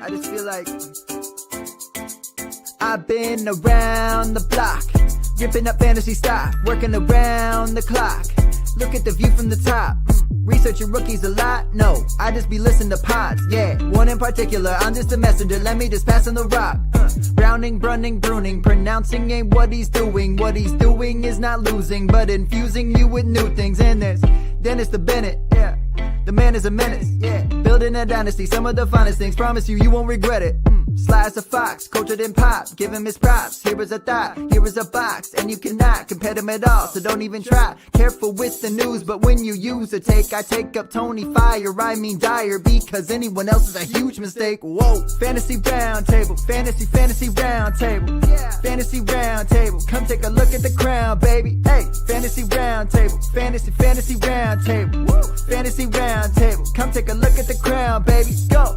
I just feel like I've been around the block, ripping up fantasy stock, working around the clock. Look at the view from the top. Researching rookies a lot? No, I just be listening to pods. Yeah, one in particular, I'm just a messenger. Let me just pass on the rock. Browning, brunning, pruning, pronouncing ain't what he's doing. What he's doing is not losing, but infusing you with new things. And there's Dennis the Bennett, yeah. The man is a menace, yeah. Building a dynasty, some of the finest things. Promise you, you won't regret it. Sly as a fox, cultured in pop. Give him his props. Here is a thought, here is a box, and you cannot compare them at all. So don't even try. Careful with the news, but when you use a take, I take up Tony Fire. I mean Dyer, because anyone else is a huge mistake. Whoa, fantasy round table, fantasy round table, yeah. Fantasy round table. Come take a look at the crown, baby. Hey, fantasy round table, fantasy round table, woo. Fantasy round table. Come take a look at the crown, baby. Go.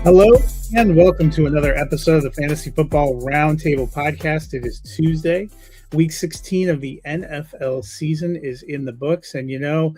Hello and welcome to another episode of the Fantasy Football Roundtable Podcast. It is Tuesday. Week 16 of the NFL season is in the books. And you know,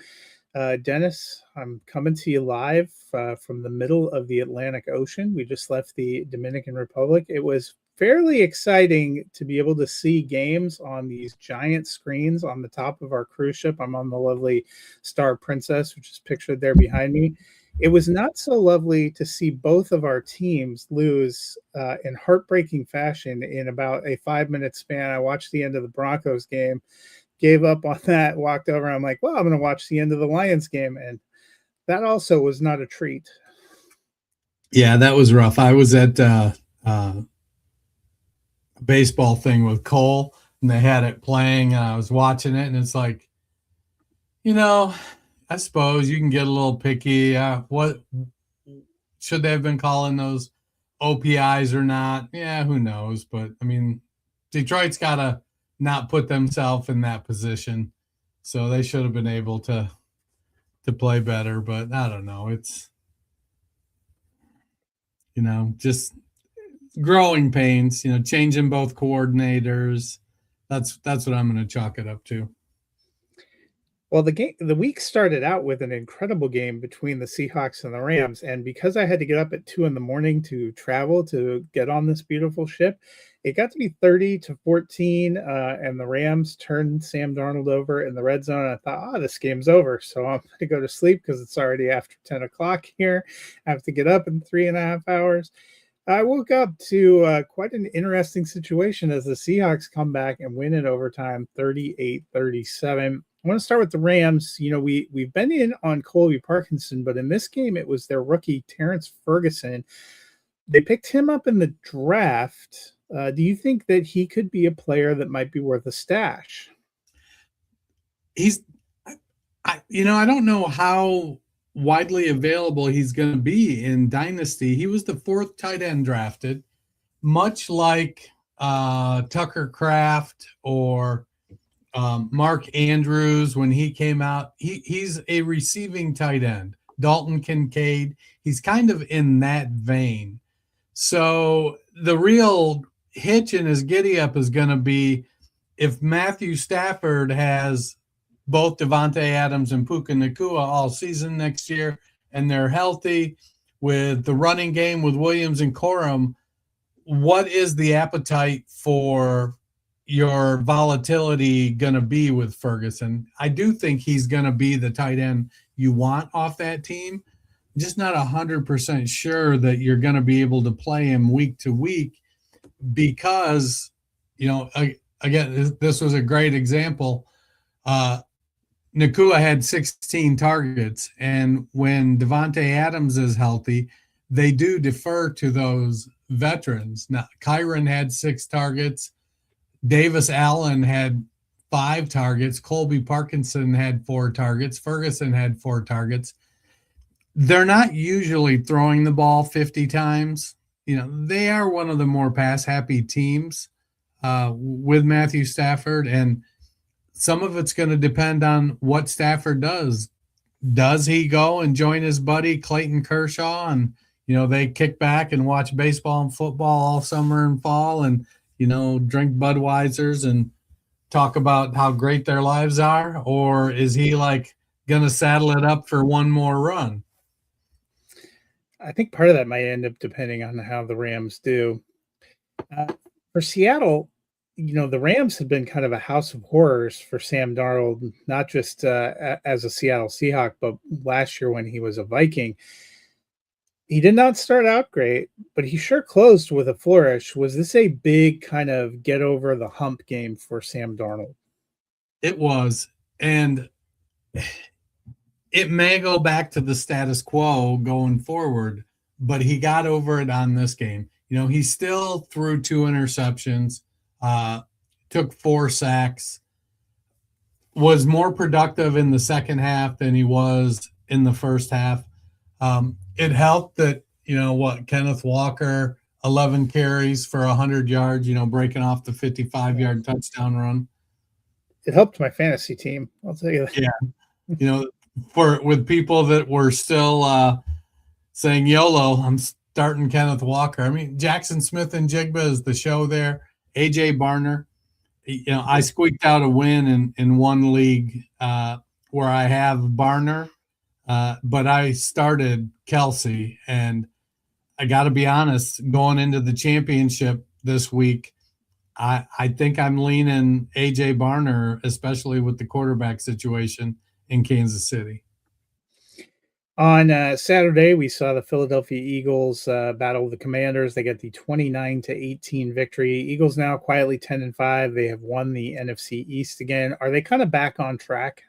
Dennis, I'm coming to you live from the middle of the Atlantic Ocean. We just left the Dominican Republic. It was fairly exciting to be able to see games on these giant screens on the top of our cruise ship. I'm on the lovely Star Princess, which is pictured there behind me. It was not so lovely to see both of our teams lose in heartbreaking fashion in about a 5-minute span. I watched the end of the Broncos game, gave up on that, walked over. I'm like, well, I'm going to watch the end of the Lions game. And that also was not a treat. Yeah, that was rough. I was at a baseball thing with Cole, and they had it playing, and I was watching it, and it's like, you know, I suppose you can get a little picky. What should they have been calling those OPIs or not? Yeah, who knows? But I mean, Detroit's got to not put themselves in that position, so they should have been able to play better. But I don't know. It's, you know, just growing pains. You know, changing both coordinators. That's what I'm going to chalk it up to. Well, the week started out with an incredible game between the Seahawks and the Rams. And because I had to get up at 2 a.m. to travel to get on this beautiful ship, it got to be 30-14. And the Rams turned Sam Darnold over in the red zone. I thought, this game's over. So I'm going to go to sleep because it's already after 10 o'clock here. I have to get up in 3.5 hours. I woke up to quite an interesting situation as the Seahawks come back and win in overtime 38-37. I want to start with the Rams. You know, we've been in on Colby Parkinson, but in this game, it was their rookie, Terrence Ferguson. They picked him up in the draft. Do you think that he could be a player that might be worth a stash? I don't know how widely available he's going to be in Dynasty. He was the 4th tight end drafted, much like Tucker Kraft or Mark Andrews when he came out. He's a receiving tight end. Dalton Kincaid, he's kind of in that vein. So the real hitch in his giddy-up is going to be if Matthew Stafford has both Devontae Adams and Puka Nacua all season next year, and they're healthy with the running game with Williams and Corum, what is the appetite for your volatility going to be with Ferguson? I do think he's going to be the tight end you want off that team. I'm just not 100% sure that you're going to be able to play him week to week because, you know, again, this was a great example. Nacua had 16 targets, and when Devontae Adams is healthy, they do defer to those veterans. Now, Kyron had 6 targets. Davis Allen had 5 targets. Colby Parkinson had 4 targets. Ferguson had 4 targets. They're not usually throwing the ball 50 times. You know, they are one of the more pass-happy teams with Matthew Stafford, and some of it's going to depend on what Stafford does. Does he go and join his buddy Clayton Kershaw and, you know, they kick back and watch baseball and football all summer and fall and, you know, drink Budweisers and talk about how great their lives are? Or is he like going to saddle it up for one more run? I think part of that might end up depending on how the Rams do. For Seattle, the Rams have been kind of a house of horrors for Sam Darnold, not just as a Seattle Seahawk, but last year when he was a Viking. He did not start out great, but he sure closed with a flourish. Was this a big kind of get over the hump game for Sam Darnold? It was. And it may go back to the status quo going forward, but he got over it on this game. He still threw 2 interceptions, took 4 sacks, was more productive in the second half than he was in the first half. It helped that, Kenneth Walker, 11 carries for 100 yards, breaking off the 55-yard touchdown run. It helped my fantasy team, I'll tell you that. Yeah. With people that were still saying YOLO, I'm starting Kenneth Walker. I mean, Jackson Smith and Jigba is the show there. AJ Barner. I squeaked out a win in one league where I have Barner, but I started Kelsey. And I got to be honest, going into the championship this week, I think I'm leaning AJ Barner, especially with the quarterback situation in Kansas City. On Saturday, we saw the Philadelphia Eagles battle the Commanders. They get the 29-18 victory. Eagles now quietly 10-5. They have won the NFC East again. Are they kind of back on track?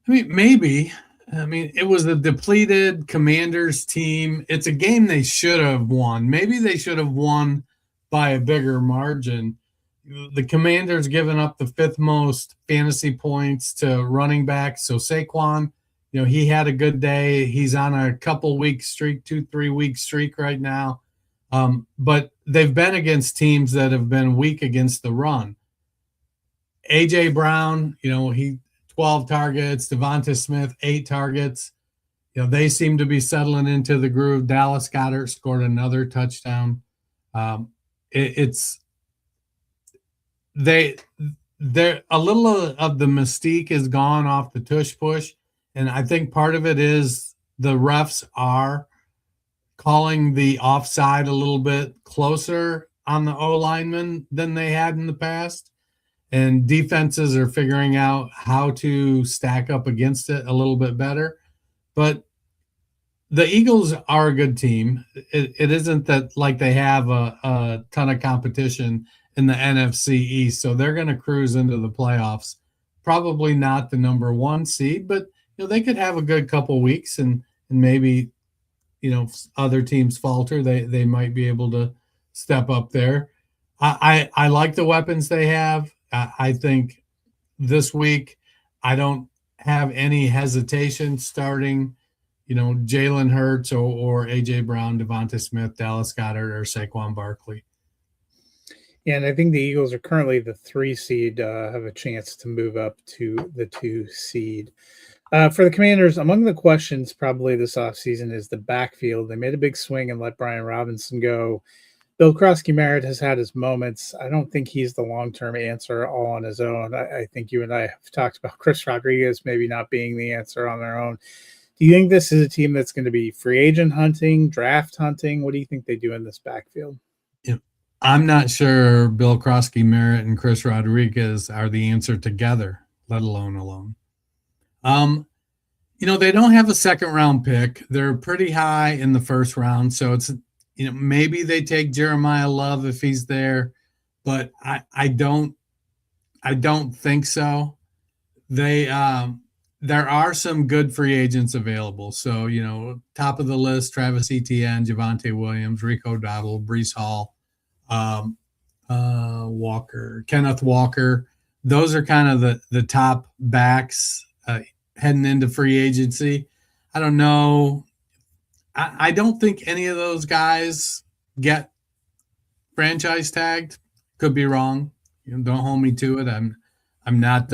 I mean, maybe. It was a depleted Commanders team. It's a game they should have won. Maybe they should have won by a bigger margin. The Commanders given up the 5th most fantasy points to running backs. So Saquon, he had a good day. He's on a couple-week streak, 2-3-week streak right now. But they've been against teams that have been weak against the run. A.J. Brown, he 12 targets. Devonta Smith, 8 targets. They seem to be settling into the groove. Dallas Goedert scored another touchdown. They're a little of the mystique is gone off the tush push. And I think part of it is the refs are calling the offside a little bit closer on the O-lineman than they had in the past. And defenses are figuring out how to stack up against it a little bit better. But the Eagles are a good team. It isn't that like they have a ton of competition in the NFC East. So they're going to cruise into the playoffs. Probably not the number 1 seed, but they could have a good couple weeks and maybe, other teams falter. They might be able to step up there. I like the weapons they have. I think this week I don't have any hesitation starting, Jalen Hurts or A.J. Brown, Devonta Smith, Dallas Goedert, or Saquon Barkley. Yeah, and I think the Eagles are currently the 3 seed, have a chance to move up to the 2 seed. For the Commanders, among the questions probably this offseason is the backfield. They made a big swing and let Brian Robinson go. Bill Krosky-Merritt has had his moments. I don't think he's the long-term answer all on his own. I think you and I have talked about Chris Rodriguez maybe not being the answer on their own. Do you think this is a team that's going to be free agent hunting, draft hunting? What do you think they do in this backfield? I'm not sure Bill Krosky-Merritt and Chris Rodriguez are the answer together, let alone alone. They don't have a second-round pick. They're pretty high in the first round, so it's maybe they take Jeremiah Love if he's there, but I don't think so. There are some good free agents available. So, top of the list, Travis Etienne, Javonte Williams, Rico Dowdle, Breece Hall, Walker, Kenneth Walker. Those are kind of the top backs heading into free agency. I don't know. I don't think any of those guys get franchise tagged. Could be wrong. Don't hold me to it. I'm not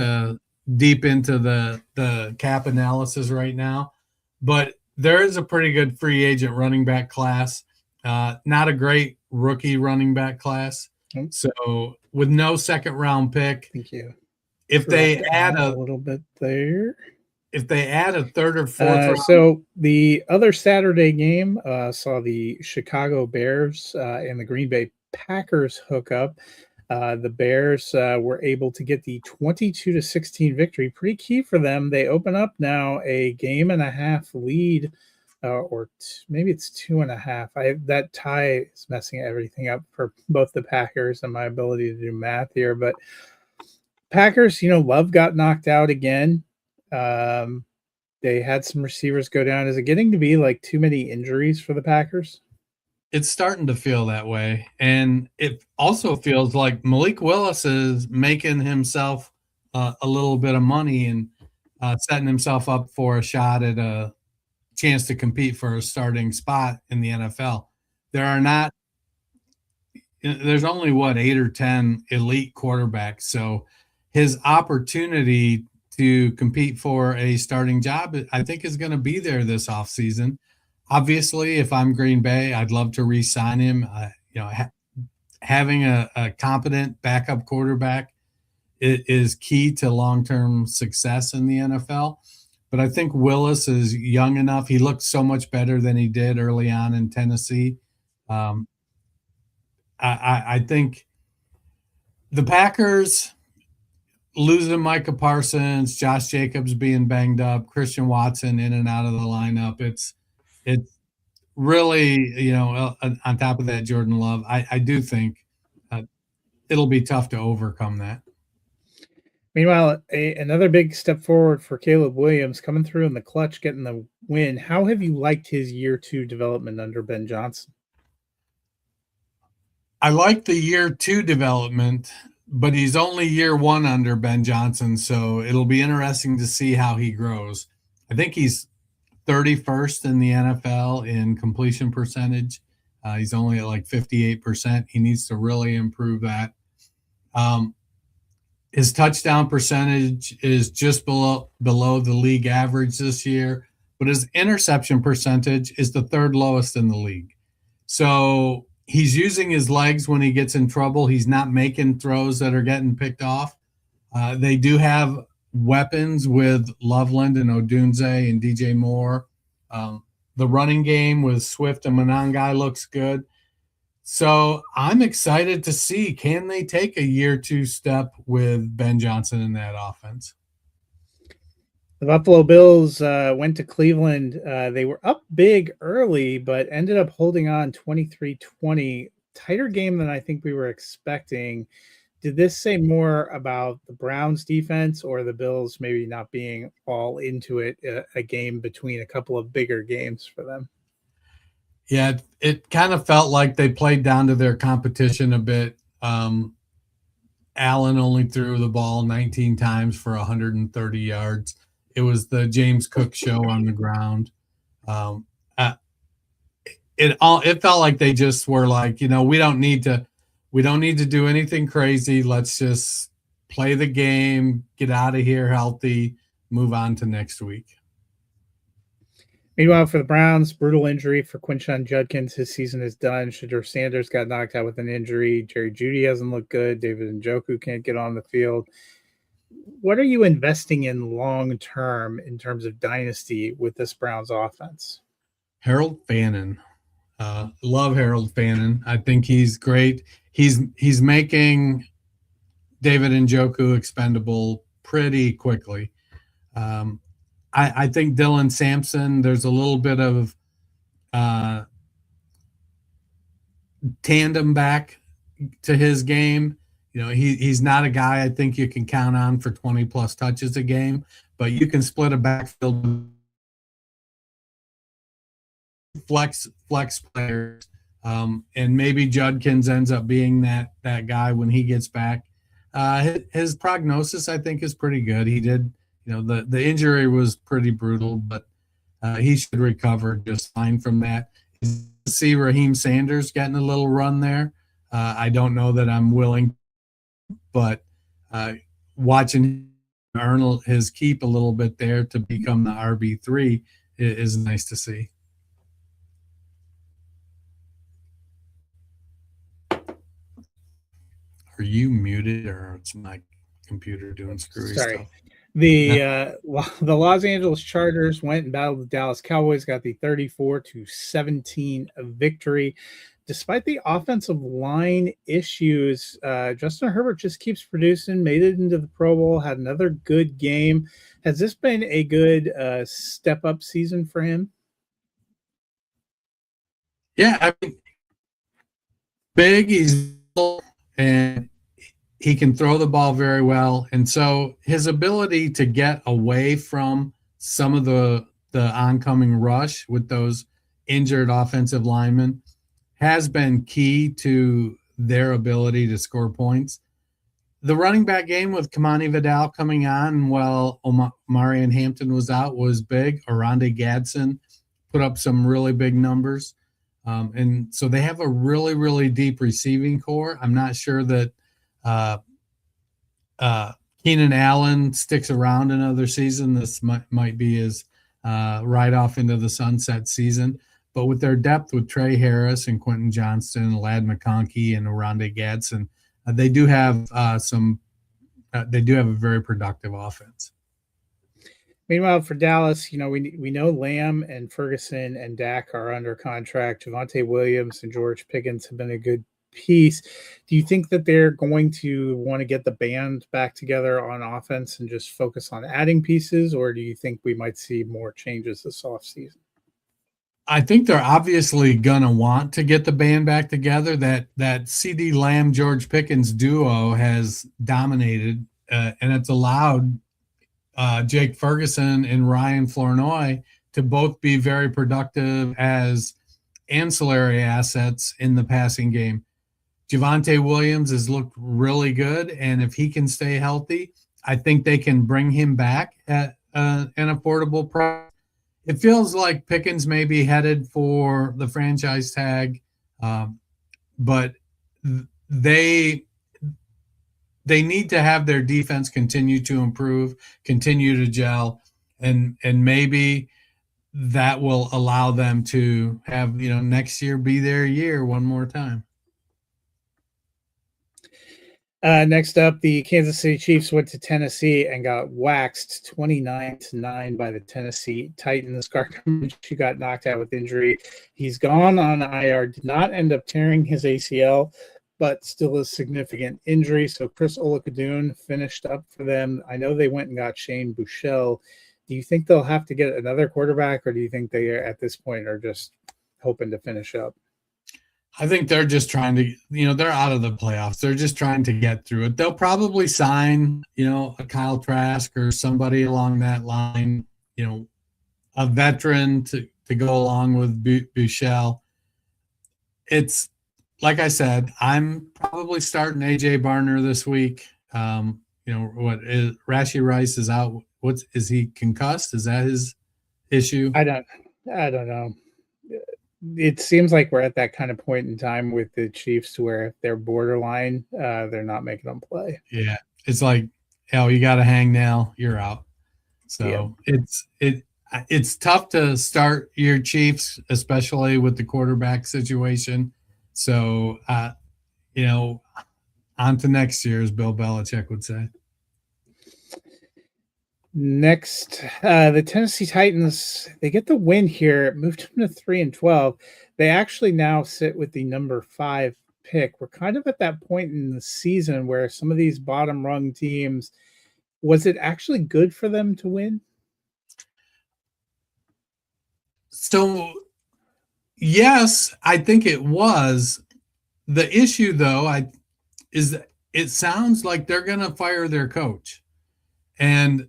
deep into the cap analysis right now, but there is a pretty good free agent running back class. Not a great rookie running back class. So with no second round pick, thank you. If they add a little bit there. if they add a third or fourth round, So the other Saturday game saw the Chicago Bears and the Green Bay Packers hook up. The Bears were able to get the 22-16 victory. Pretty key for them. They open up now a game and a half lead, maybe it's 2.5. That tie is messing everything up for both the Packers and my ability to do math here. But Packers, Love got knocked out again. They had some receivers go down. Is it getting to be like too many injuries for the Packers? it's starting to feel that way. And it also feels like Malik Willis is making himself a little bit of money and setting himself up for a shot at a chance to compete for a starting spot in the NFL. There's only 8 or 10 elite quarterbacks. So his opportunity to compete for a starting job, I think, is going to be there this offseason. Obviously, if I'm Green Bay, I'd love to re-sign him. Having a competent backup quarterback is key to long-term success in the NFL. But I think Willis is young enough. He looked so much better than he did early on in Tennessee. I think the Packers losing Micah Parsons, Josh Jacobs being banged up, Christian Watson in and out of the lineup. It's really, on top of that, Jordan Love. I do think it'll be tough to overcome that. Meanwhile, another big step forward for Caleb Williams coming through in the clutch, getting the win. How have you liked his year 2 development under Ben Johnson? I like the year 2 development, but he's only year 1 under Ben Johnson, so it'll be interesting to see how he grows. I think he's 31st in the NFL in completion percentage. He's only at like 58%. He needs to really improve that. His touchdown percentage is just below the league average this year, but his interception percentage is the 3rd lowest in the league. So he's using his legs when he gets in trouble. He's not making throws that are getting picked off. They do have weapons with Loveland and Odunze and DJ Moore. The running game with Swift and Monangai looks good. So I'm excited to see, can they take a year 2 step with Ben Johnson in that offense? The Buffalo Bills went to Cleveland. They were up big early, but ended up holding on 23-20. Tighter game than I think we were expecting. Did this say more about the Browns defense or the Bills maybe not being all into it, a game between a couple of bigger games for them? Yeah, it kind of felt like they played down to their competition a bit. Allen only threw the ball 19 times for 130 yards. It was the James Cook show on the ground. It felt like they just were like, we don't need to do anything crazy. Let's just play the game, get out of here healthy, move on to next week. Meanwhile, for the Browns, brutal injury for Quinshon Judkins. His season is done. Shedeur Sanders got knocked out with an injury. Jerry Jeudy hasn't looked good. David Njoku can't get on the field. What are you investing in long-term in terms of dynasty with this Browns offense? Harold Fannin. Love Harold Fannin. I think he's great. He's making David Njoku expendable pretty quickly. I think Dylan Sampson, there's a little bit of tandem back to his game. He's not a guy I think you can count on for 20-plus touches a game, but you can split a backfield flex players, and maybe Judkins ends up being that guy when he gets back. His prognosis, I think, is pretty good. He did. The injury was pretty brutal, but he should recover just fine from that. See Raheem Sanders getting a little run there. I don't know that I'm willing, but watching him earn his keep a little bit there to become the RB3 is nice to see. Are you muted, or it's my computer doing screwy stuff? The Los Angeles Chargers went and battled the Dallas Cowboys, got the 34-17 victory. Despite the offensive line issues, Justin Herbert just keeps producing, made it into the Pro Bowl, had another good game. Has this been a good step-up season for him? Yeah, I mean, big, he's and he can throw the ball very well. And so his ability to get away from some of the oncoming rush with those injured offensive linemen has been key to their ability to score points. The running back game with Kamani Vidal coming on while Marion Hampton was out was big. Oronde Gadsden put up some really big numbers. And so they have a really, really deep receiving core. I'm not sure that Keenan Allen sticks around another season. This might be his ride off into the sunset season. But with their depth with Trey Harris and Quentin Johnston, Ladd McConkey, and Oronde Gadsden, they do have they do have a very productive offense. Meanwhile, for Dallas, we know Lamb and Ferguson and Dak are under contract. Javonte Williams and George Pickens have been a good piece. Do you think that they're going to want to get the band back together on offense and just focus on adding pieces, or do you think we might see more changes this offseason? I think they're obviously going to want to get the band back together. That CeeDee Lamb, George Pickens duo has dominated, and it's allowed Jake Ferguson and Ryan Flournoy to both be very productive as ancillary assets in the passing game. Javonte Williams has looked really good, and if he can stay healthy, I think they can bring him back at an affordable price. It feels like Pickens may be headed for the franchise tag, but they need to have their defense continue to improve, continue to gel, and maybe that will allow them to have, next year be their year one more time. Next up, the Kansas City Chiefs went to Tennessee and got waxed 29-9 by the Tennessee Titans. Gardner Minshew got knocked out with injury. He's gone on IR, did not end up tearing his ACL, but still a significant injury. So Chris Oladokun finished up for them. I know they went and got Shane Buechele. Do you think they'll have to get another quarterback, or do you think they at this point are just hoping to finish up? I think they're just trying to, they're out of the playoffs. They're just trying to get through it. They'll probably sign, a Kyle Trask or somebody along that line, a veteran to go along with Buechele. It's, like I said, I'm probably starting A.J. Barner this week. Rashee Rice is out. Is he concussed? Is that his issue? I don't know. It seems like we're at that kind of point in time with the Chiefs to where if they're borderline, they're not making them play. Yeah. It's like, hell, you got to hang now, you're out. So it's tough to start your Chiefs, especially with the quarterback situation. So, on to next year, as Bill Belichick would say. Next, the Tennessee Titans, they get the win here. It moved them to 3-12. They actually now sit with the number 5 pick. We're kind of at that point in the season where some of these bottom rung teams, was it actually good for them to win? So, yes, I think it was. The issue, though, is that it sounds like they're going to fire their coach. And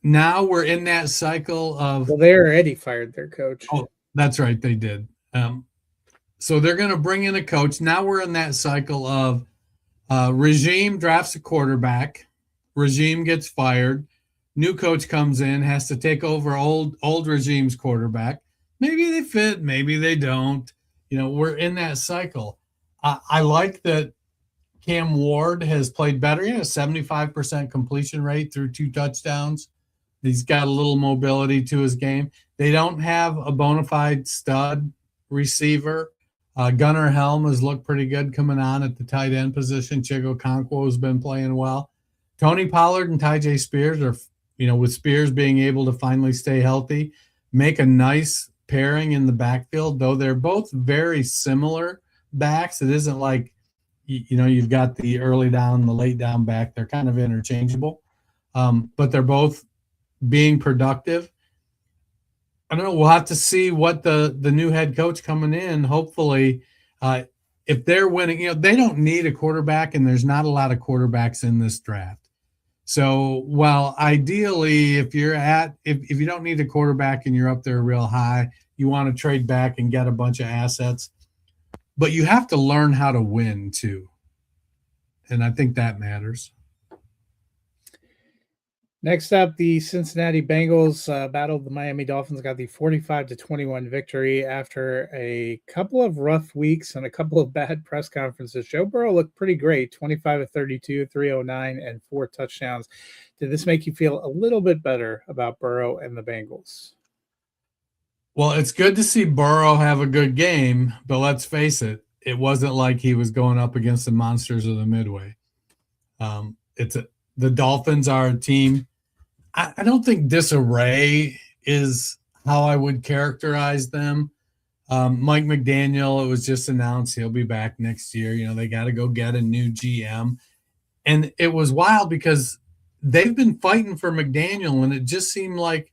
now we're in that cycle of... Well, they already fired their coach. Oh, that's right. They did. So they're going to bring in a coach. Now we're in that cycle of regime drafts a quarterback. Regime gets fired. New coach comes in, has to take over old regime's quarterback. Maybe they fit, maybe they don't. We're in that cycle. I like that Cam Ward has played better. He has a 75% completion rate through 2 touchdowns. He's got a little mobility to his game. They don't have a bona fide stud receiver. Gunnar Helm has looked pretty good coming on at the tight end position. Chigo Okonkwo has been playing well. Tony Pollard and Tyjae Spears are with Spears being able to finally stay healthy, make a nice pairing in the backfield, though they're both very similar backs. It isn't like, you've got the early down, the late down back. They're kind of interchangeable, but they're both being productive. I don't know. We'll have to see what the new head coach coming in, hopefully, if they're winning, they don't need a quarterback, and there's not a lot of quarterbacks in this draft. So, well, ideally, if you don't need a quarterback and you're up there real high, you want to trade back and get a bunch of assets. But you have to learn how to win too. And I think that matters. Next up, the Cincinnati Bengals battled the Miami Dolphins, got the 45-21 victory after a couple of rough weeks and a couple of bad press conferences. Joe Burrow looked pretty great, 25-32, 309, and 4 touchdowns. Did this make you feel a little bit better about Burrow and the Bengals? Well, it's good to see Burrow have a good game, but let's face it, it wasn't like he was going up against the monsters of the Midway. The Dolphins are a team. I don't think disarray is how I would characterize them. Mike McDaniel, it was just announced he'll be back next year. They got to go get a new GM. And it was wild because they've been fighting for McDaniel, and it just seemed like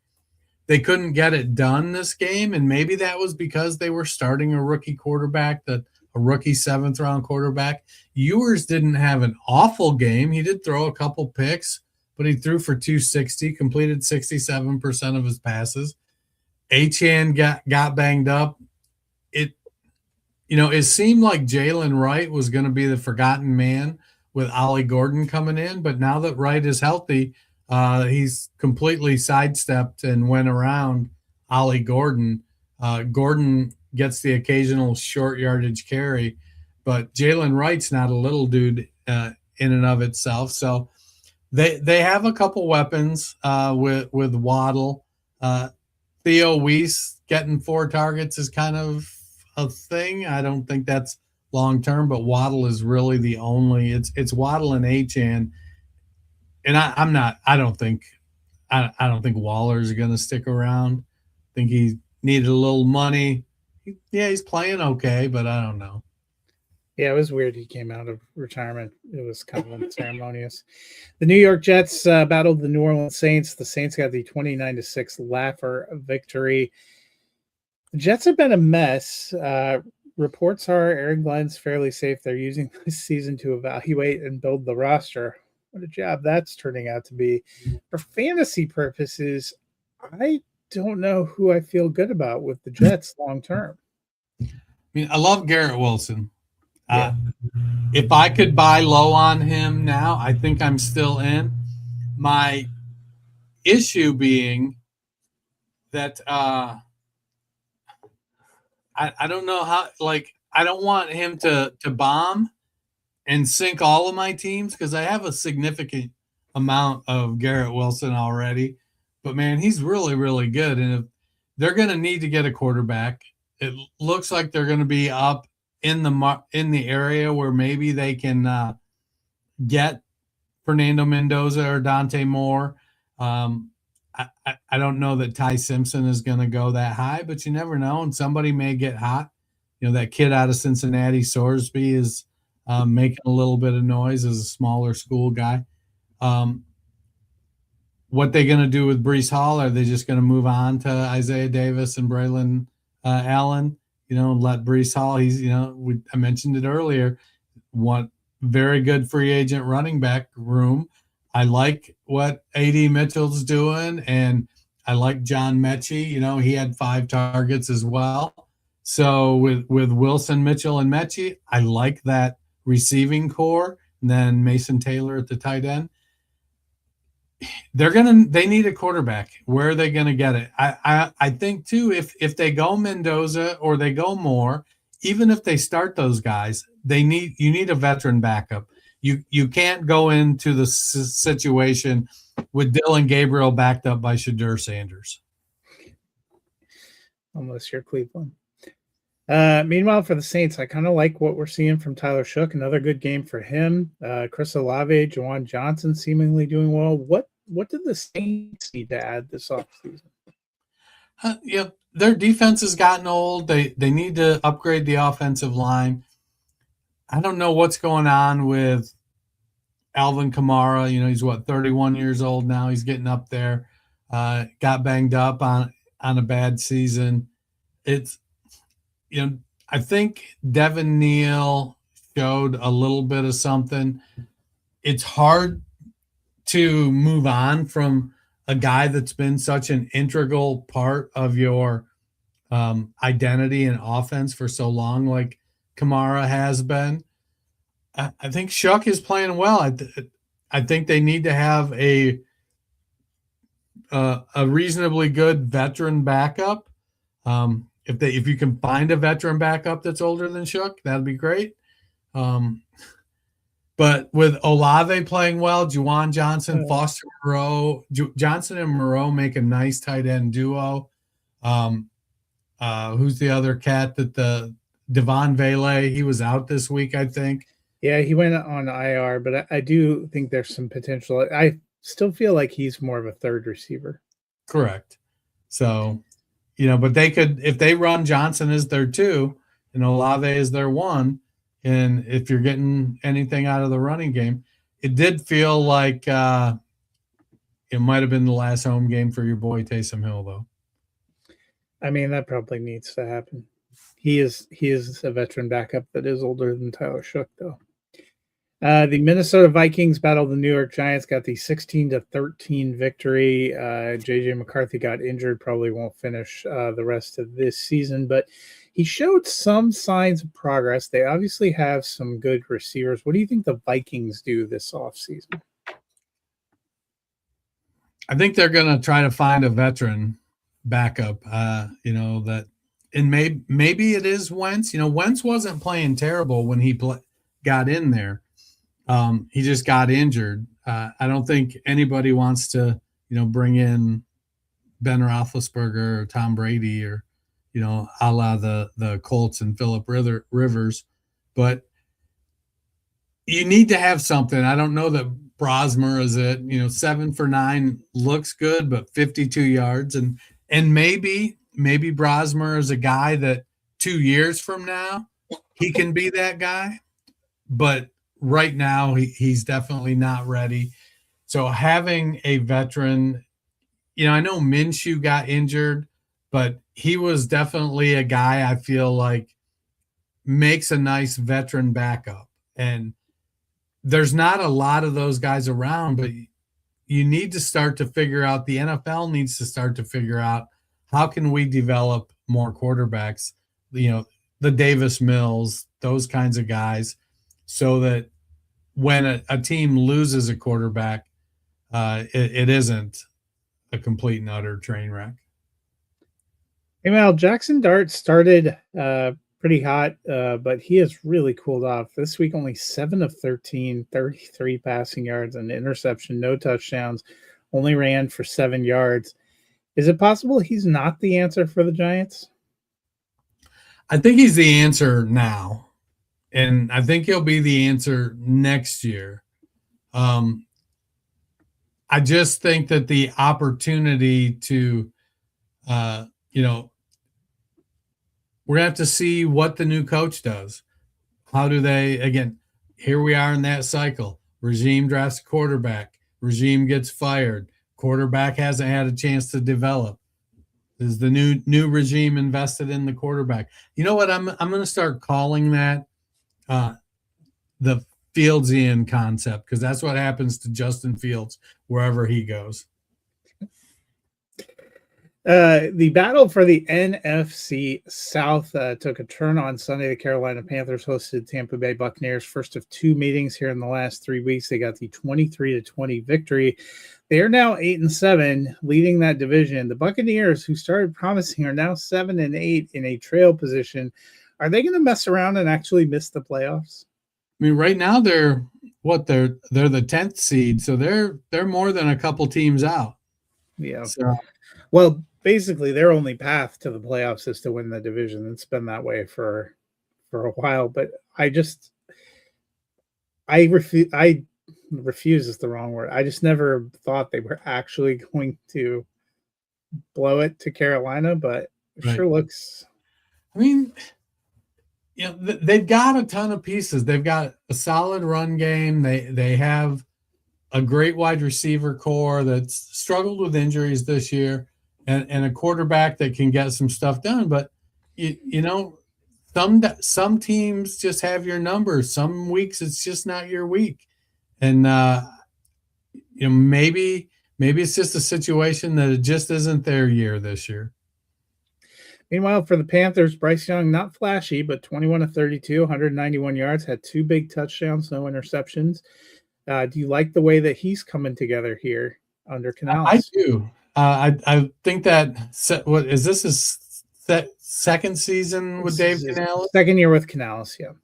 they couldn't get it done this game. And maybe that was because they were starting a rookie quarterback, a rookie 7th-round quarterback. Ewers didn't have an awful game. He did throw a couple picks, but he threw for 260, completed 67% of his passes. Achane got banged up. It seemed like Jalen Wright was going to be the forgotten man with Ollie Gordon coming in, but now that Wright is healthy, he's completely sidestepped and went around Ollie Gordon. Gordon gets the occasional short yardage carry, but Jalen Wright's not a little dude in and of itself. So they have a couple weapons with Waddle. Theo Weiss getting 4 targets is kind of a thing. I don't think that's long term, but Waddle is really the only. It's Waddle and Achane, and I don't think Waller's going to stick around. I think he needed a little money. He's playing okay, but I don't know. Yeah, it was weird. He came out of retirement. It was kind of unceremonious. The New York Jets battled the New Orleans Saints. The Saints got the 29-6 laugher victory. The Jets have been a mess. Reports are Aaron Glenn's fairly safe. They're using this season to evaluate and build the roster. What a job that's turning out to be. For fantasy purposes, I don't know who I feel good about with the Jets long term. I mean, I love Garrett Wilson. Yeah. If I could buy low on him now, I think I'm still in. My issue being that I don't know how, I don't want him to bomb and sink all of my teams because I have a significant amount of Garrett Wilson already. But, man, he's really, really good. And if they're going to need to get a quarterback, it looks like they're going to be up in the area where maybe they can get Fernando Mendoza or Dante Moore. I don't know that Ty Simpson is going to go that high, but you never know, and somebody may get hot. That kid out of Cincinnati, Sorsby, is making a little bit of noise as a smaller school guy. What they going to do with Breece Hall? Are they just going to move on to Isaiah Davis and Braylon Allen? Let Breece Hall, I mentioned it earlier, one very good free agent running back room. I like what A.D. Mitchell's doing, and I like John Mechie. He had 5 targets as well. So with Wilson, Mitchell, and Mechie, I like that receiving core. And then Mason Taylor at the tight end. They need a quarterback. Where are they going to get it? I think too, if they go Mendoza or they go Moore, even if they start those guys, you need a veteran backup. You can't go into the situation with Dylan Gabriel backed up by Shadur Sanders. Unless you're Cleveland. Meanwhile, for the Saints, I kind of like what we're seeing from Tyler Shough. Another good game for him. Chris Olave, Juwan Johnson seemingly doing well. What what did the Saints need to add this offseason? Yeah, their defense has gotten old. They need to upgrade the offensive line. I don't know what's going on with Alvin Kamara. He's 31 years old now. He's getting up there. Got banged up on a bad season. It's I think Devin Neal showed a little bit of something. It's hard to move on from a guy that's been such an integral part of your identity and offense for so long, like Kamara has been. I think Shough is playing well. I think they need to have a reasonably good veteran backup. If you can find a veteran backup that's older than Shough, that'd be great. But with Olave playing well, Juwan Johnson, Foster Moreau, Johnson and Moreau make a nice tight end duo. Who's the other cat that the Devon Vele? He was out this week, I think. Yeah, he went on IR, but I do think there's some potential. I still feel like he's more of a third receiver. Correct. So, but they could, if they run Johnson as their 2 and Olave as their 1, and if you're getting anything out of the running game, it did feel like it might have been the last home game for your boy Taysom Hill, though. I mean, that probably needs to happen. He is a veteran backup that is older than Tyler Shough, though. The Minnesota Vikings battled the New York Giants, got the 16-13 victory. JJ McCarthy got injured, probably won't finish the rest of this season, but he showed some signs of progress. They obviously have some good receivers. What do you think the Vikings do this offseason? I think they're going to try to find a veteran backup, that, and maybe it is Wentz. Wentz wasn't playing terrible when he got in there. He just got injured. I don't think anybody wants to, bring in Ben Roethlisberger or Tom Brady or, a la the Colts and Phillip Rivers. But you need to have something. I don't know that Brosmer is it. 7 for 9 looks good, but 52 yards. And maybe Brosmer is a guy that 2 years from now, he can be that guy. But right now, he's definitely not ready. So having a veteran, I know Minshew got injured, but he was definitely a guy I feel like makes a nice veteran backup. And there's not a lot of those guys around, but you need to start to figure out, the NFL needs to start to figure out, how can we develop more quarterbacks, the Davis Mills, those kinds of guys, so that when a team loses a quarterback, it isn't a complete and utter train wreck. Hey, Mal, Jackson Dart started pretty hot, but he has really cooled off. This week, only 7 of 13, 33 passing yards, and interception, no touchdowns, only ran for 7 yards. Is it possible he's not the answer for the Giants? I think he's the answer now, and I think he'll be the answer next year. I just think that the opportunity to, we're going to have to see what the new coach does. How do they, again, here we are in that cycle. Regime drafts a quarterback. Regime gets fired. Quarterback hasn't had a chance to develop. Is the new regime invested in the quarterback? You know what? I'm going to start calling that the Fieldsian concept, because that's what happens to Justin Fields wherever he goes. The battle for the NFC South took a turn on Sunday. The Carolina Panthers hosted Tampa Bay Buccaneers, first of 2 meetings here in the last 3 weeks. They got the 23-20 victory. They are now 8-7, leading that division. The Buccaneers, who started promising, are now 7-8 in a trail position. Are they going to mess around and actually miss the playoffs? I mean, right now they're the 10th seed, so they're more than a couple teams out. Yeah. So, well, basically, their only path to the playoffs is to win the division. It's been that way for a while, but I refuse is the wrong word. I just never thought they were actually going to blow it to Carolina, but it Right. sure looks. I mean, they've got a ton of pieces. They've got a solid run game. They have a great wide receiver core that's struggled with injuries this year, and a quarterback that can get some stuff done. But some teams just have your numbers. Some weeks it's just not your week, and maybe it's just a situation that it just isn't their year this year. Meanwhile, for the Panthers, Bryce Young, not flashy, but 21 of 32, 191 yards, had 2 big touchdowns, no interceptions. Do you like the way that he's coming together here under Canales? I do. I think that what is this his second season with Dave Canales? Second year with Canales, yeah.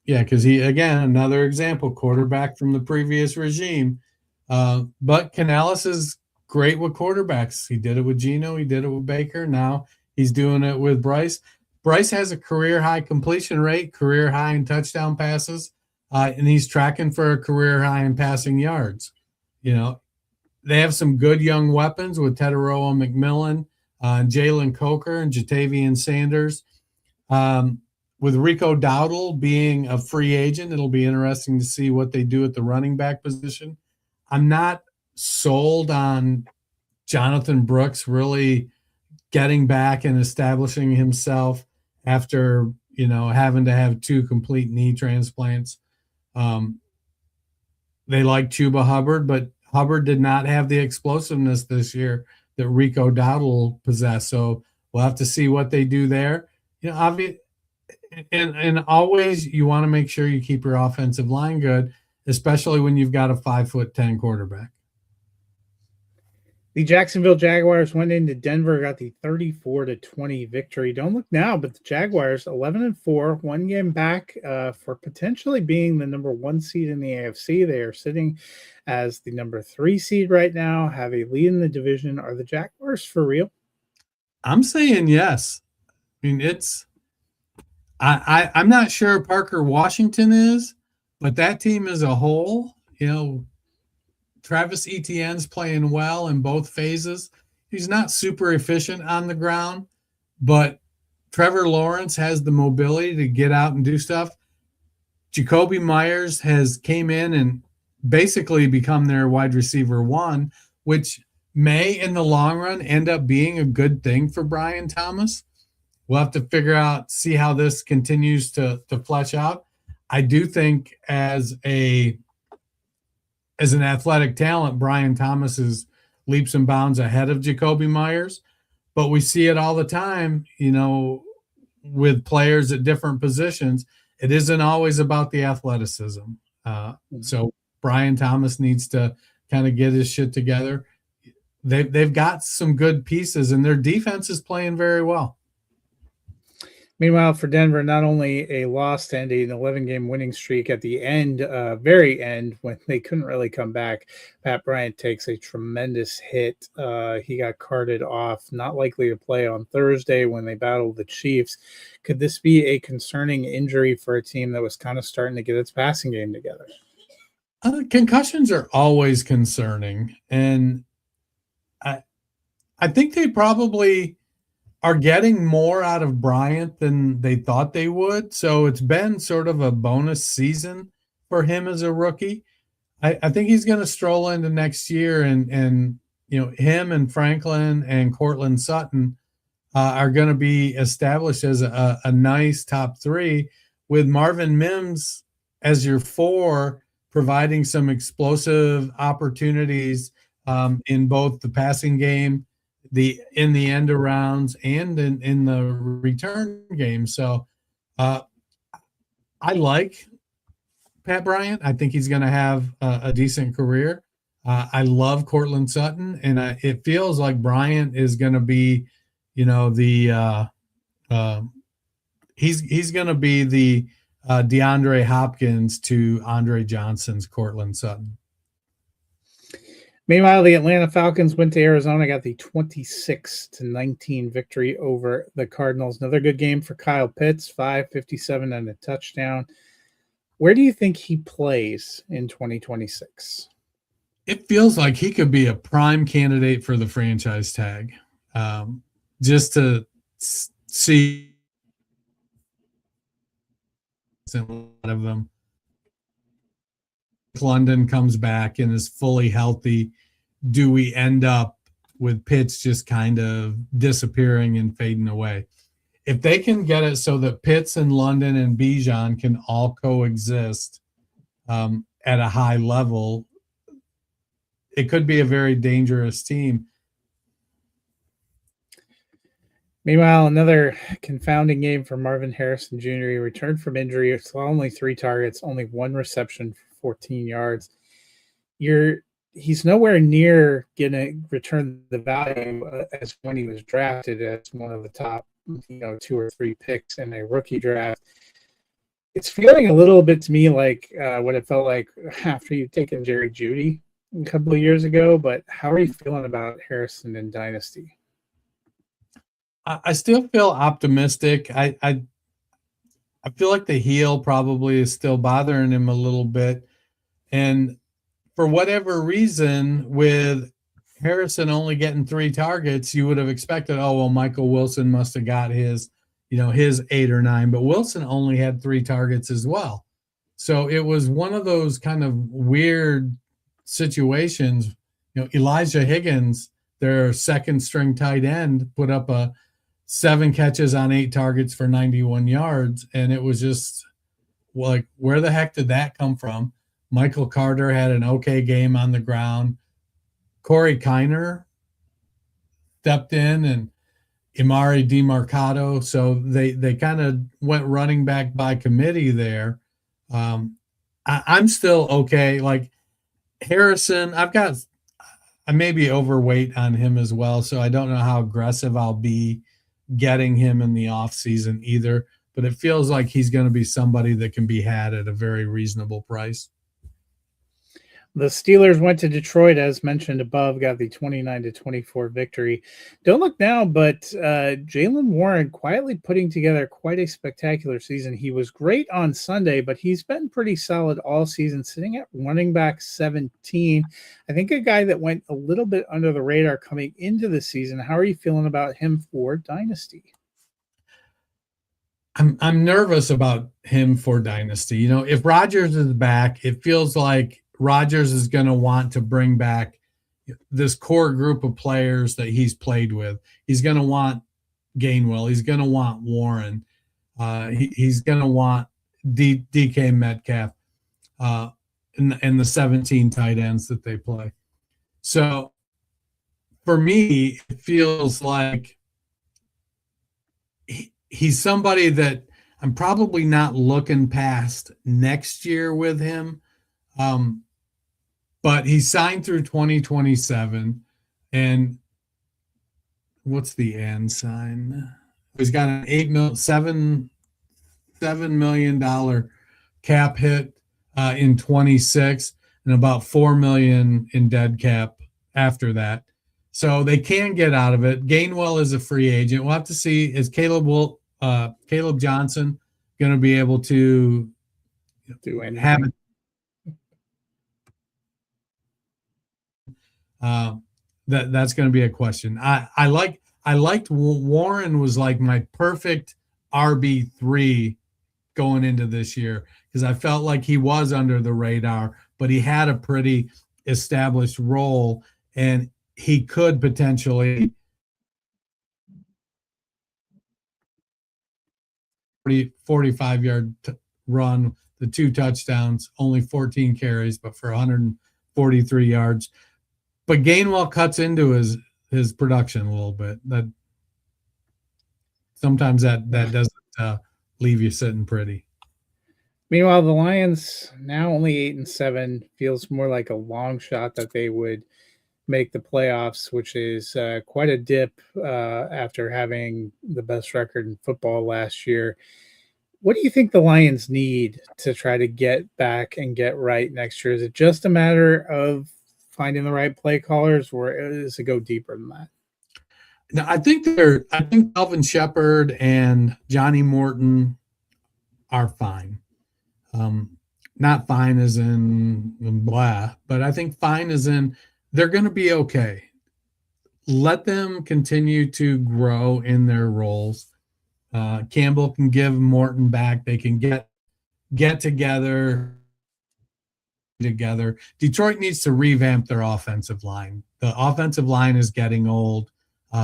Yeah, because he, again, another example, quarterback from the previous regime. But Canales is great with quarterbacks. He did it with Geno. He did it with Baker. Now he's doing it with Bryce. Bryce has a career-high completion rate, career-high in touchdown passes, and he's tracking for a career-high in passing yards. They have some good young weapons with Teteroa McMillan, Jalen Coker, and Jatavian Sanders. With Rico Dowdle being a free agent, it'll be interesting to see what they do at the running back position. I'm not sold on Jonathan Brooks really getting back and establishing himself after, having to have 2 complete knee transplants. They like Chuba Hubbard, but Hubbard did not have the explosiveness this year that Rico Dowdle possessed. So we'll have to see what they do there. Obviously, and always you want to make sure you keep your offensive line good, especially when you've got a 5'10" quarterback. The Jacksonville Jaguars went into Denver, got the 34-20 victory. Don't look now, but the Jaguars 11-4, 1 game back for potentially being the number 1 seed in the AFC. They are sitting as the number 3 seed right now, have a lead in the division. Are the Jaguars for real? I'm saying yes. I mean, I'm not sure Parker Washington is, but that team as a whole, Travis Etienne's playing well in both phases. He's not super efficient on the ground, but Trevor Lawrence has the mobility to get out and do stuff. Jacoby Myers has came in and basically become their wide receiver 1, which may in the long run end up being a good thing for Brian Thomas. We'll have to see how this continues to flesh out. I do think as an athletic talent, Brian Thomas is leaps and bounds ahead of Jacoby Myers, but we see it all the time, with players at different positions. It isn't always about the athleticism. So Brian Thomas needs to kind of get his shit together. They've got some good pieces, and their defense is playing very well. Meanwhile, for Denver, not only a loss to end an 11-game winning streak at the end, very end, when they couldn't really come back, Pat Bryant takes a tremendous hit. He got carted off, not likely to play on Thursday when they battled the Chiefs. Could this be a concerning injury for a team that was kind of starting to get its passing game together? Concussions are always concerning, and I think they probably are getting more out of Bryant than they thought they would. So it's been sort of a bonus season for him as a rookie. I think he's going to stroll into next year, and him and Franklin and Cortland Sutton are going to be established as a nice top 3, with Marvin Mims as your 4, providing some explosive opportunities in both the passing game, in the end arounds, and in the return game. So I like Pat Bryant. I think he's going to have a decent career. I love Cortland Sutton, and it feels like Bryant is going to be, he's going to be the DeAndre Hopkins to Andre Johnson's Cortland Sutton. Meanwhile, the Atlanta Falcons went to Arizona, got the 26-19 victory over the Cardinals. Another good game for Kyle Pitts, 557 and a touchdown. Where do you think he plays in 2026? It feels like he could be a prime candidate for the franchise tag. Just to see a lot of them. London comes back and is fully healthy. Do we end up with Pitts just kind of disappearing and fading away? If they can get it so that Pitts and London and Bijan can all coexist at a high level, it could be a very dangerous team. Meanwhile, another confounding game for Marvin Harrison Jr. He returned from injury. It's only 3 targets, only 1 reception for 14 yards. He's nowhere near going to return the value as when he was drafted as one of the top, 2 or 3 picks in a rookie draft. It's feeling a little bit to me like what it felt like after you'd taken Jerry Jeudy a couple of years ago. But how are you feeling about Harrison in Dynasty? I still feel optimistic. I feel like the heel probably is still bothering him a little bit. And for whatever reason, with Harrison only getting 3 targets, you would have expected, oh, well, Michael Wilson must have got his 8 or 9. But Wilson only had 3 targets as well. So it was one of those kind of weird situations. Elijah Higgins, their second string tight end, put up 7 catches on 8 targets for 91 yards. And it was just like, where the heck did that come from? Michael Carter had an okay game on the ground. Corey Kiner stepped in, and Imari DeMarcado. So they kind of went running back by committee there. I'm still okay. Like Harrison, I may be overweight on him as well. So I don't know how aggressive I'll be getting him in the offseason either, but it feels like he's going to be somebody that can be had at a very reasonable price. The Steelers went to Detroit, as mentioned above, got the 29-24 victory. Don't look now, but Jaylen Warren quietly putting together quite a spectacular season. He was great on Sunday, but he's been pretty solid all season, sitting at running back 17. I think a guy that went a little bit under the radar coming into the season. How are you feeling about him for Dynasty? I'm nervous about him for Dynasty. If Rodgers is back, it feels like Rodgers is going to want to bring back this core group of players that he's played with. He's going to want Gainwell. He's going to want Warren. He's going to want DK Metcalf and the 17 tight ends that they play. So for me, it feels like he's somebody that I'm probably not looking past next year with him. But he signed through 2027, and what's the end sign? He's got an $7 million cap hit in 26, and about $4 million in dead cap after that. So they can get out of it. Gainwell is a free agent. We'll have to see, is Caleb Johnson going to be able to do anything? Have it? That's going to be a question. I liked Warren was like my perfect RB3 going into this year because I felt like he was under the radar, but he had a pretty established role and he could potentially 45-yard run, the 2 touchdowns, only 14 carries, but for 143 yards. But Gainwell cuts into his production a little bit. That sometimes that doesn't leave you sitting pretty. Meanwhile, the Lions now only 8-7 feels more like a long shot that they would make the playoffs, which is quite a dip after having the best record in football last year. What do you think the Lions need to try to get back and get right next year? Is it just a matter of finding the right play callers, or does it go deeper than that? No, I think Alvin Shepard and Johnny Morton are fine. not fine as in blah, but I think fine as in they're going to be okay. Let them continue to grow in their roles. Campbell can give Morton back. They can get together. Detroit needs to revamp their offensive line. The offensive line is getting old.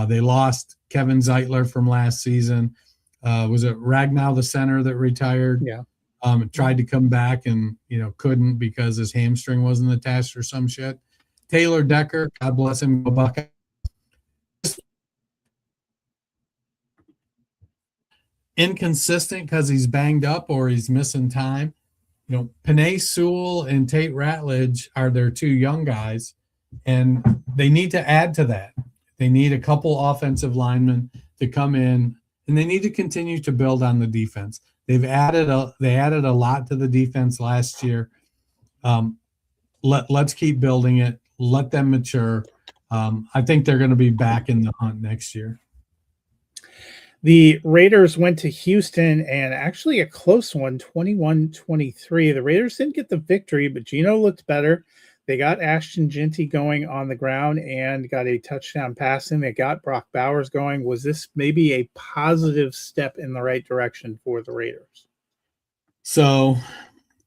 They lost Kevin Zeitler from last season. Was it Ragnow, the center, that retired? Yeah. Tried to come back and, couldn't because his hamstring wasn't attached or some shit. Taylor Decker, God bless him, go Buckeye. Inconsistent because he's banged up or he's missing time. Penei Sewell and Tate Ratledge are their two young guys, and they need to add to that. They need a couple offensive linemen to come in, and they need to continue to build on the defense. They added a lot to the defense last year. Let's keep building it. Let them mature. I think they're going to be back in the hunt next year. The Raiders went to Houston, and actually a close one, 21-23. The Raiders didn't get the victory, but Geno looked better. They got Ashton Jeanty going on the ground and got a touchdown passing. They got Brock Bowers going. Was this maybe a positive step in the right direction for the Raiders? So,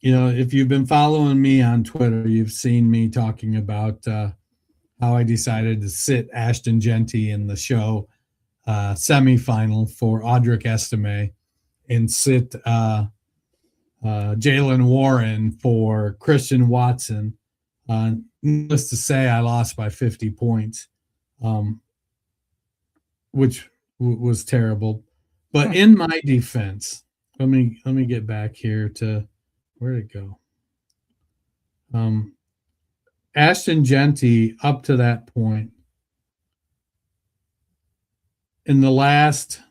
if you've been following me on Twitter, you've seen me talking about how I decided to sit Ashton Jeanty in the show semifinal for Audric Estime and sit Jaylen Warren for Christian Watson. Needless to say, I lost by 50 points, which was terrible. But in my defense, let me get back here to where did it go? Ashton Jeanty up to that point in the last,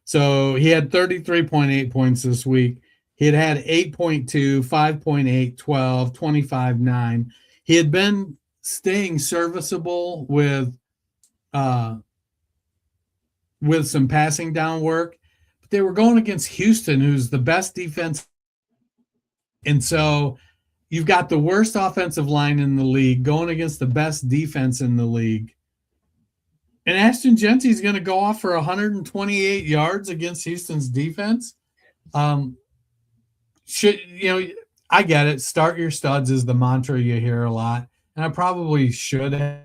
so he had 33.8 points this week. He had 8.2, 5.8, 12, 25, 9. He had been staying serviceable with some passing down work, but they were going against Houston, who's the best defense. And so you've got the worst offensive line in the league going against the best defense in the league. And Ashton Jeanty is going to go off for 128 yards against Houston's defense. I get it. Start your studs is the mantra you hear a lot, and I probably should have.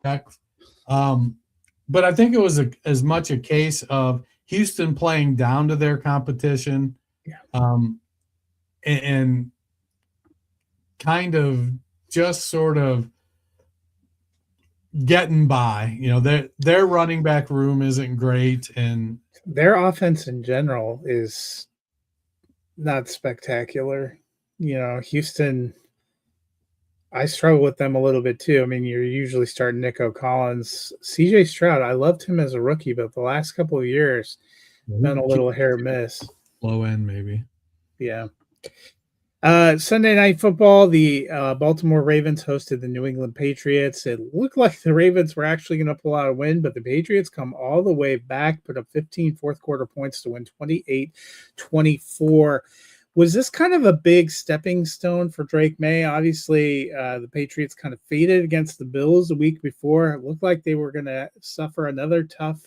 But I think it was as much a case of Houston playing down to their competition, and kind of just sort of getting by. Their running back room isn't great, and their offense in general is not spectacular. Houston, I struggle with them a little bit too. I mean, you're usually starting Nico Collins. CJ Stroud, I loved him as a rookie, but the last couple of years, been a little hair miss. Low end, maybe. Yeah. Sunday Night Football, the Baltimore Ravens hosted the New England Patriots. It looked like the Ravens were actually going to pull out a win, but the Patriots come all the way back, put up 15 fourth-quarter points to win 28-24. Was this kind of a big stepping stone for Drake May? Obviously, the Patriots kind of faded against the Bills the week before. It looked like they were going to suffer another tough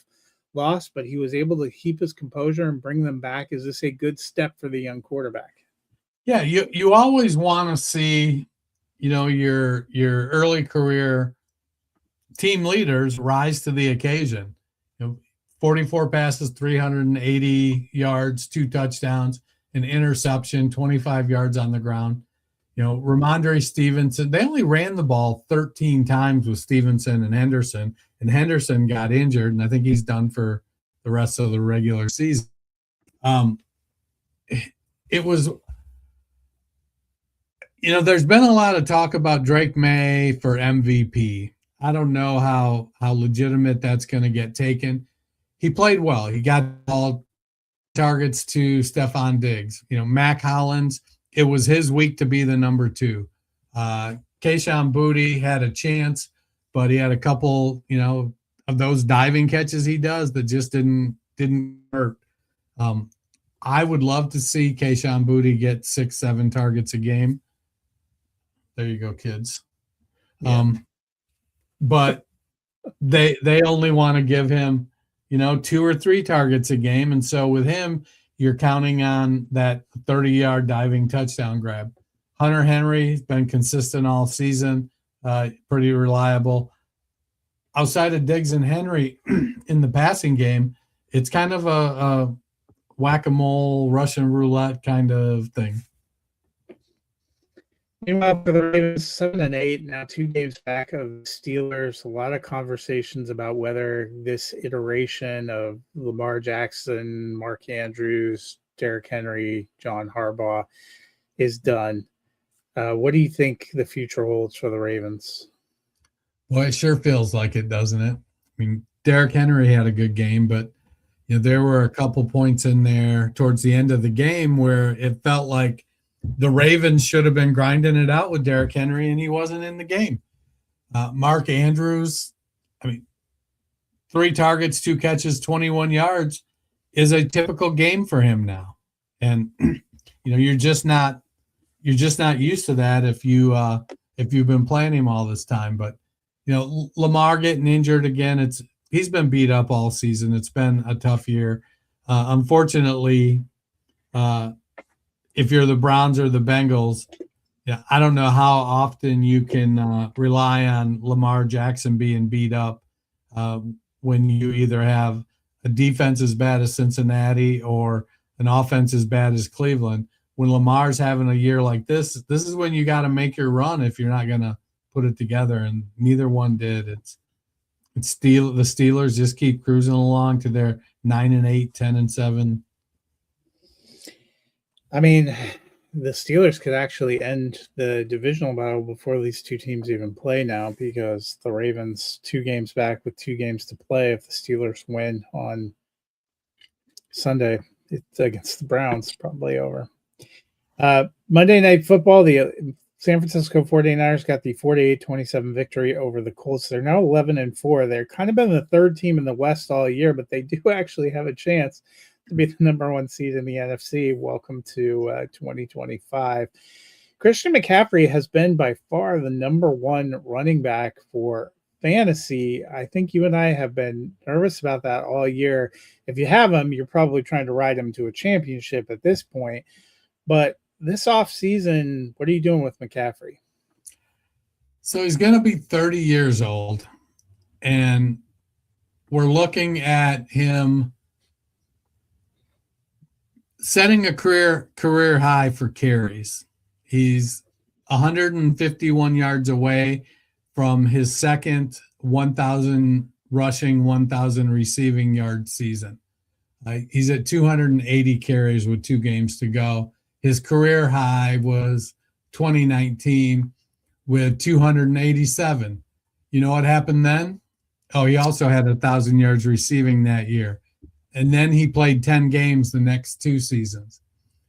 loss, but he was able to keep his composure and bring them back. Is this a good step for the young quarterback? Yeah, you always want to see, your early career team leaders rise to the occasion. 44 passes, 380 yards, 2 touchdowns, an interception, 25 yards on the ground. Ramondre Stevenson, they only ran the ball 13 times with Stevenson and Henderson got injured, and I think he's done for the rest of the regular season. It was, there's been a lot of talk about Drake May for MVP. I don't know how legitimate that's going to get taken. He played well. He got all targets to Stephon Diggs. Mac Hollins, it was his week to be the number 2. Kayshon Boutte had a chance, but he had a couple, of those diving catches he does that just didn't hurt. I would love to see Kayshon Boutte get 6-7 targets a game. There you go, kids. Yeah. But they only want to give him, 2 or 3 targets a game. And so with him, you're counting on that 30-yard diving touchdown grab. Hunter Henry has been consistent all season, pretty reliable. Outside of Diggs and Henry in the passing game, it's kind of a whack-a-mole, Russian roulette kind of thing. Meanwhile, for the Ravens, 7-8, now 2 games back of the Steelers. A lot of conversations about whether this iteration of Lamar Jackson, Mark Andrews, Derrick Henry, John Harbaugh is done. What do you think the future holds for the Ravens? Well, it sure feels like it, doesn't it? I mean, Derrick Henry had a good game, but there were a couple points in there towards the end of the game where it felt like the Ravens should have been grinding it out with Derrick Henry, and he wasn't in the game. Mark Andrews, 3 targets, 2 catches, 21 yards is a typical game for him now. And you're just not used to that if you've been playing him all this time. But Lamar getting injured again, he's been beat up all season. It's been a tough year. Unfortunately, if you're the Browns or the Bengals, I don't know how often you can rely on Lamar Jackson being beat up when you either have a defense as bad as Cincinnati or an offense as bad as Cleveland. When Lamar's having a year like this is when you got to make your run if you're not going to put it together, and neither one did. The Steelers just keep cruising along to their 9-8, 10-7. I mean, the Steelers could actually end the divisional battle before these two teams even play now, because the Ravens 2 games back with 2 games to play. If the Steelers win on Sunday, it's against the Browns, probably over. Monday Night Football, the San Francisco 49ers got the 48-27 victory over the Colts. They're now 11-4. They're kind of been the 3rd team in the West all year, but they do actually have a chance to be the number 1 seed in the NFC. Welcome to 2025. Christian McCaffrey has been by far the number 1 running back for fantasy. I think you and I have been nervous about that all year. If you have him, you're probably trying to ride him to a championship at this point. But this offseason, what are you doing with McCaffrey? So he's going to be 30 years old, and we're looking at him setting a career high for carries. He's 151 yards away from his second 1,000 rushing, 1,000 receiving yard season. He's at 280 carries with 2 games to go. His career high was 2019 with 287. You know what happened then? Oh, he also had 1,000 yards receiving that year. And then he played 10 games the next 2 seasons.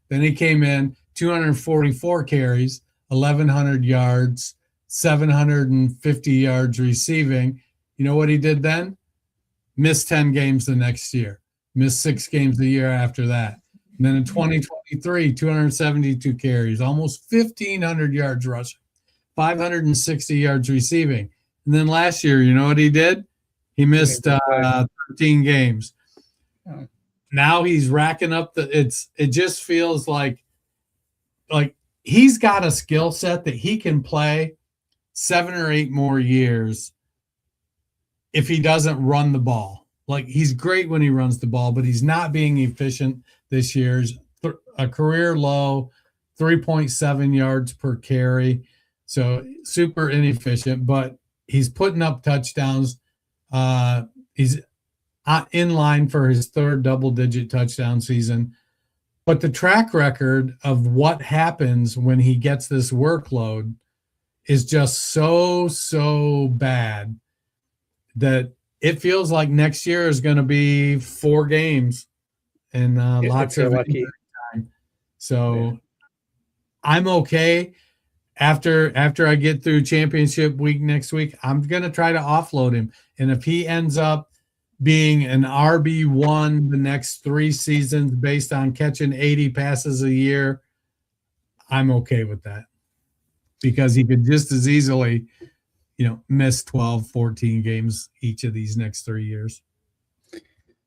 Then he came in 244 carries, 1,100 yards, 750 yards receiving. You know what he did then? Missed 10 games the next year. Missed 6 games the year after that. And then in 2023, 272 carries, almost 1,500 yards rushing, 560 yards receiving. And then last year, you know what he did? He missed 13 games. Now he's racking up it just feels like he's got a skill set that he can play 7 or 8 more years if he doesn't run the ball. Like, he's great when he runs the ball, but he's not being efficient this year's a career low, 3.7 yards per carry. So super inefficient, but he's putting up touchdowns. He's in line for his 3rd double-digit touchdown season. But the track record of what happens when he gets this workload is just so bad that it feels like next year is going to be 4 games and lots of lucky time. So I'm okay. After I get through championship week next week, I'm going to try to offload him. And if he ends up being an RB1 the next 3 seasons based on catching 80 passes a year, I'm okay with that, because he could just as easily, miss 12, 14 games each of these next 3 years.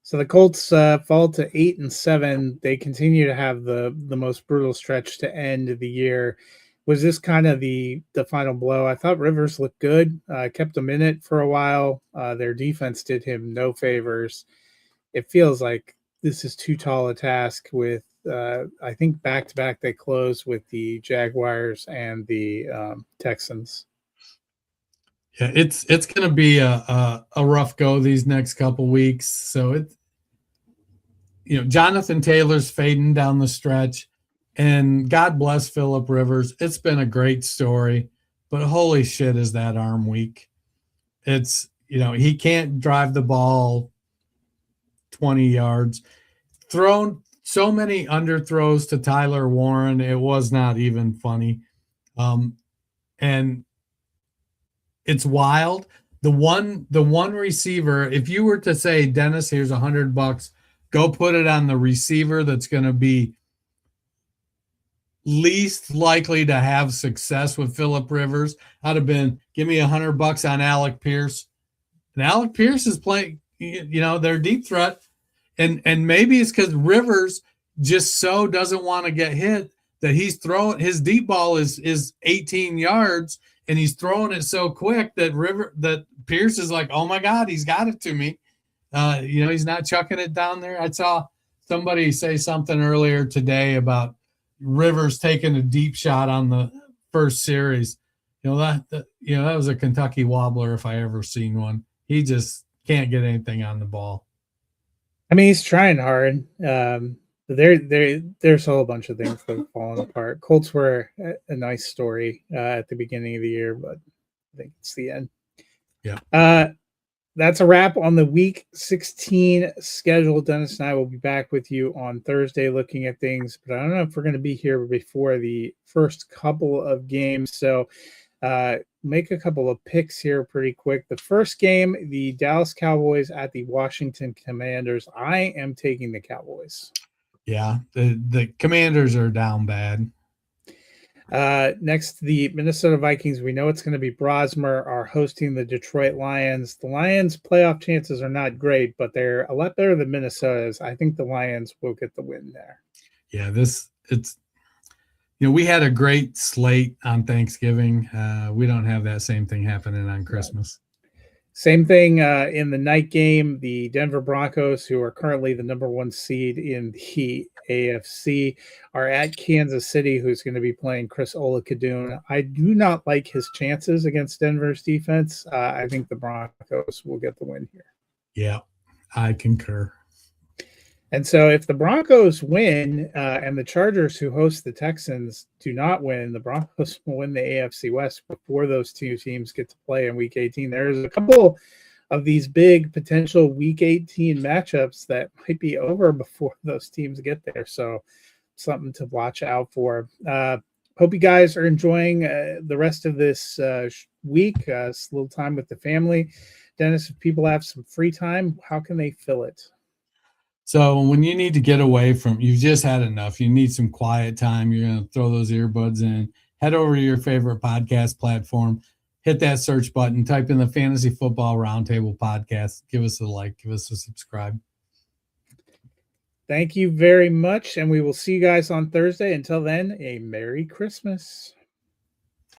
So the Colts fall to 8-7. They continue to have the most brutal stretch to end the year. Was this kind of the final blow? I thought Rivers looked good, kept him in it for a while. Their defense did him no favors. It feels like this is too tall a task with, I think back-to-back they close with the Jaguars and the Texans. Yeah, it's going to be a rough go these next couple weeks. So Jonathan Taylor's fading down the stretch, and God bless Phillip Rivers. It's been a great story, but holy shit, is that arm weak? It's he can't drive the ball 20 yards. Thrown so many underthrows to Tyler Warren, it was not even funny. And it's wild. The one receiver, if you were to say, Dennis, here's $100, go put it on the receiver that's going to be least likely to have success with Phillip Rivers, I'd have been, give me $100 on Alec Pierce. And Alec Pierce is playing, their deep threat. And maybe it's because Rivers just so doesn't want to get hit that he's throwing, his deep ball is 18 yards, and he's throwing it so quick that Pierce is like, oh my God, he's got it to me. He's not chucking it down there. I saw somebody say something earlier today about Rivers taking a deep shot on the first series. That was a Kentucky wobbler if I ever seen one. He just can't get anything on the ball. I mean, he's trying hard. There's a whole bunch of things that have fallen apart. Colts were a nice story at the beginning of the year, but I think it's the end. Yeah. That's a wrap on the Week 16 schedule. Dennis and I will be back with you on Thursday looking at things, but I don't know if we're going to be here before the first couple of games. So make a couple of picks here pretty quick. The first game, the Dallas Cowboys at the Washington Commanders. I am taking the Cowboys. Yeah, the Commanders are down bad. Next, the Minnesota Vikings. We know it's going to be Brosmer are hosting the Detroit Lions. The Lions' playoff chances are not great, but they're a lot better than Minnesota's. I think the Lions will get the win there. Yeah, we had a great slate on Thanksgiving. We don't have that same thing happening on Christmas. Same thing in the night game. The Denver Broncos, who are currently the number 1 seed in the AFC, are at Kansas City, who's going to be playing Chris Oladokun. I do not like his chances against Denver's defense. I think the Broncos will get the win here. Yeah, I concur. And so if the Broncos win and the Chargers, who host the Texans, do not win, the Broncos will win the AFC West before those two teams get to play in Week 18. There's a couple of these big potential Week 18 matchups that might be over before those teams get there. So something to watch out for. Hope you guys are enjoying the rest of this week. It's a little time with the family. Dennis, if people have some free time, how can they fill it? So when you need to get away from, you've just had enough, you need some quiet time, you're going to throw those earbuds in, head over to your favorite podcast platform, hit that search button, type in the Fantasy Football Roundtable podcast, give us a like, give us a subscribe. Thank you very much, and we will see you guys on Thursday. Until then, a Merry Christmas.